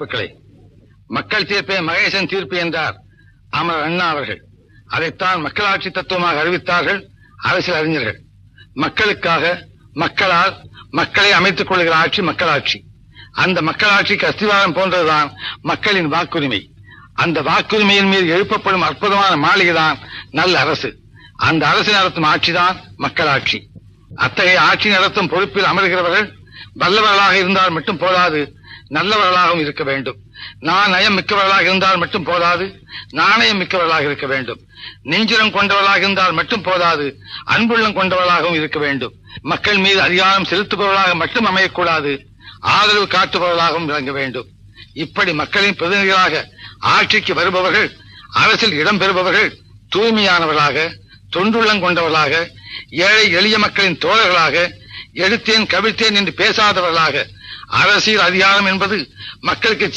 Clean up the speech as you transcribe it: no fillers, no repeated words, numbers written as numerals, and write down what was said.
மக்கள் தீர்ப்பே மகேசன் தீர்ப்பு என்றார் அமர் அண்ணா அவர்கள். அதைத்தான் மக்களாட்சி தத்துவமாக அறிவித்தார்கள் அரசியல் அறிஞர்கள். மக்களுக்காக, மக்களால், மக்களை அமைத்துக் கொள்கிற ஆட்சி மக்களாட்சி. அந்த மக்களாட்சிக்கு அஸ்திவாரம் போன்றதுதான் மக்களின் வாக்குரிமை. அந்த வாக்குரிமையின் மீது எழுப்பப்படும் அற்புதமான மாளிகைதான் நல்ல அரசு. அந்த அரசு நடத்தும் ஆட்சிதான் மக்களாட்சி. அத்தகைய ஆட்சி நடத்தும் பொறுப்பில் அமர்கிறவர்கள் வல்லவர்களாக இருந்தால் மட்டும் போதாது, நல்லவர்களாகவும் இருக்க வேண்டும். நயம் மிக்கவர்களாக இருந்தால் மட்டும் போதாது, நாணயம் மிக்கவர்களாக இருக்க வேண்டும். நெஞ்சுரம் கொண்டவர்களாக இருந்தால் மட்டும் போதாது, அன்புள்ளம் கொண்டவர்களாகவும் இருக்க வேண்டும். மக்கள் மீது அதிகாரம் செலுத்துபவர்களாக மட்டும் அமையக்கூடாது, ஆதரவு காட்டுபவர்களாகவும் விளங்க வேண்டும். இப்படி மக்களின் பிரதிநிதிகளாக ஆட்சிக்கு வருபவர்கள், அரசில் இடம்பெறுபவர்கள் தூய்மையானவர்களாக, தொண்டுள்ளம் கொண்டவர்களாக, ஏழை எளிய மக்களின் தோழர்களாக, எடுத்தேன் கவிழ்த்தேன் என்று பேசாதவர்களாக. அரசியல் அதிகாரம் என்பது மக்களுக்கு